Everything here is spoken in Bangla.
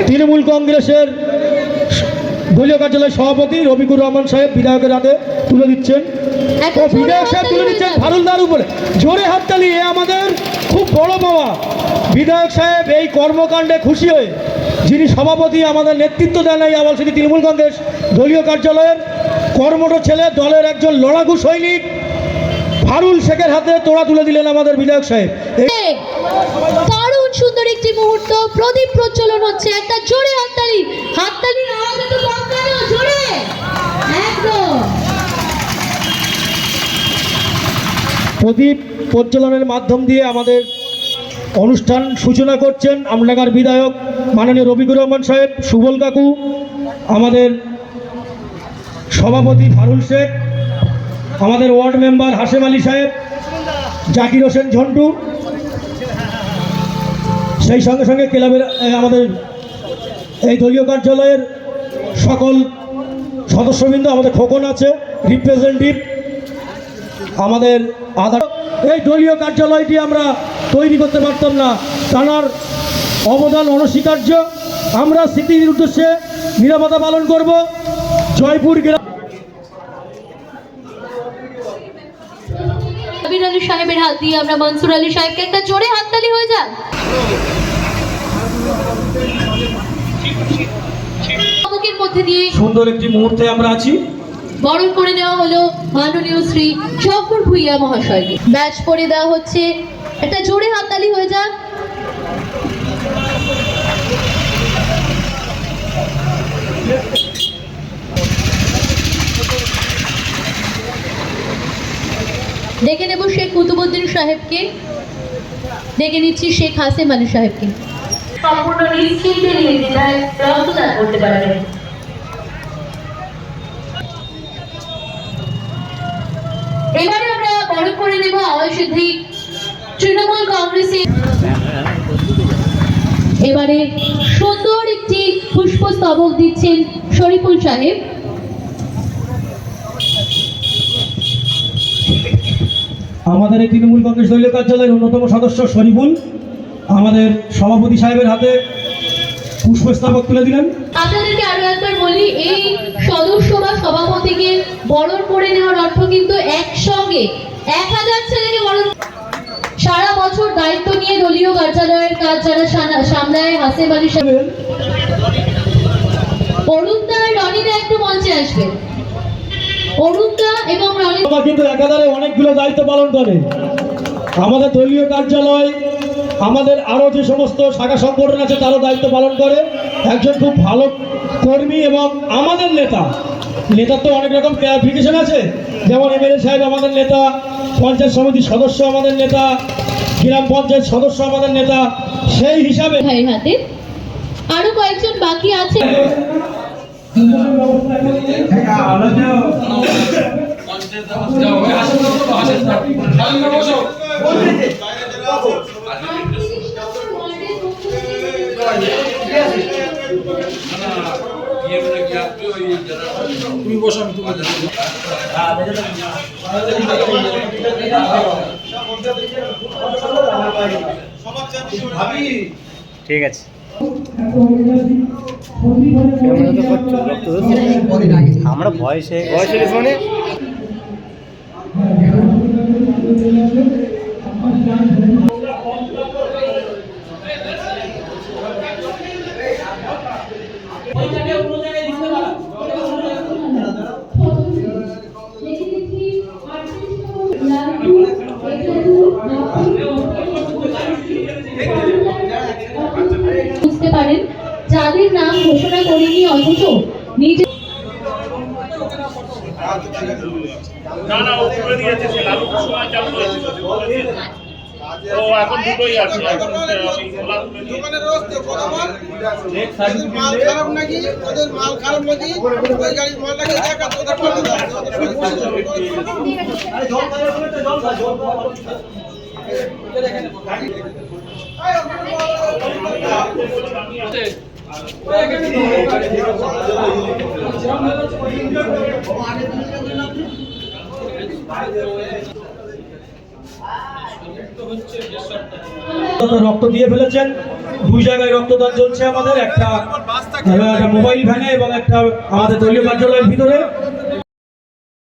তৃণমূল কংগ্রেসের দলীয় কার্যালয় সভাপতি রবিকুর রহমান সাহেব বিধায়কের হাতে তুলে দিচ্ছেন ও বিধায়ক সাহেব তুলে দিচ্ছেন ফারুলদার উপরে। জোরে হাততালি, এ আমাদের খুব বড় পাওয়া। বিধায়ক সাহেব এই কর্মকাণ্ডে খুশি হয়ে, যিনি সভাপতি আমাদের নেতৃত্ব দেন এই আবালসিটি তৃণমূল কংগ্রেস দলীয় কার্যালয়ের কর্মঠ ছেলে, দলের একজন লড়াকু সৈনিক ফারুল শেখের হাতে তোড়া তুলে দিলেন আমাদের বিধায়ক সাহেব। দারুণ সুন্দর একটি মুহূর্ত, প্রদীপ প্রজ্বলন হচ্ছে। একটা জোরে হাততালি, হাততালির আওয়াজ একটু কম কেন, জোরে একদম। প্রদীপ প্রজ্বলনের মাধ্যম দিয়ে আমাদের অনুষ্ঠান সূচনা করছেন আমডাঙ্গার বিধায়ক মাননীয় রবিকুর রহমান সাহেব, সুবল কাকু, আমাদের সভাপতি ফারুল শেখ, আমাদের ওয়ার্ড মেম্বার হাশেম আলী সাহেব, জাকির হোসেন ঝন্টু, সেই সঙ্গে সঙ্গে ক্লাবের আমাদের এই দলীয় কার্যালয়ের সকল সদস্যবৃন্দ, আমাদের খোকন আছে রিপ্রেজেন্টেটিভ, আমাদের আধার। এই দলীয় কার্যালয়টি আমরা তৈরি করতে পারতাম না, তার অবদান অনস্বীকার্য। আমরা স্মৃতির উদ্দেশ্যে নিরাপত্তা পালন করব। জয়পুর গ্রাম আবির আলী সাহেবের হাত দিয়ে আমরা মনসুর আলী সাহেবকে একটা জোরে হাততালি হয়ে যান। মধ্যে দিয়ে সুন্দর একটি মুহূর্তে আমরা আছি। বরণ করে নেওয়া হলো মাননীয় শ্রী জফর ভুইয়া মহাশয়কে। ব্যাচ পরে দেওয়া হচ্ছে, একটা জোরে হাততালি হয়ে যান। ডেকে নেব শেখ কুতুবুদ্দিন সাহেবকে, ডেকে নিচ্ছি শেখ হাসেম আলী সাহেবকে। সম্পূর্ণ নিশ্চিন্তে নির্দ্বিধায় রক্তদান করতে পারবেন। এবারে আমরা বরণ করে নেব আওয়াজসিদ্ধি তৃণমূল কংগ্রেসের। এবারে সুন্দর একটি পুষ্পস্তবক দিচ্ছেন শরীফুল সাহেব। আমাদের এই তৃণমূল কংগ্রেস দলীয় কার্যালয়ের অন্যতম সদস্য শরীফুল আমাদের সভাপতি সাহেবের হাতে পুষ্পস্তবক তুলে দিলেন। আপনাদেরকে আরো একবার বলি, এই সদস্য বা সভাপতিকে বরণ করে নেওয়ার অর্থ কিন্তু একসঙ্গে 1000 ছেলেকে বরণ। সারা বছর দায়িত্ব নিয়ে দলীয় কার্যালয়ের কাজ যারা সামলায় হাসেম আলী সাহেব, অরুণদা রনিদা একটু মঞ্চে আসবেন। অরুণদা এবং রনিদা কিন্তু একাধারে অনেকগুলো দায়িত্ব পালন করে। আমাদের দলীয় কার্যালয়, আমাদের আরও যে সমস্ত শাখা সংগঠন আছে তারও দায়িত্ব পালন করে। একজন খুব ভালো কর্মী এবং আমাদের নেতার তো অনেক রকম ক্লারিফিকেশন আছে, যেমন এমএলএ সাহেব আমাদের নেতা, পঞ্চায়েত সমিতির সদস্য আমাদের নেতা, গ্রাম পঞ্চায়েত সদস্য আমাদের নেতা। সেই হিসাবে ভাইয়ের হাতে আরো কয়েকজন বাকি আছে। ঠিক আছে। আমরা ভয়েসে ফোনে বুঝতে পারেন যাদের নাম ঘোষণা করিনি অথচ নিজে ও এখন দুটোই আছে। মাল খারাপ নাকি, ওদের মাল খারাপ নাকি, ওই গাড়ির মালটাকে দেখা তোদের রক্ত দিয়ে ফেলেছেন, দুই জায়গায় রক্তদান চলছে আমাদের, একটা মোবাইল ভ্যানে এবং একটা আমাদের দলীয় কার্যালয়ের ভিতরে।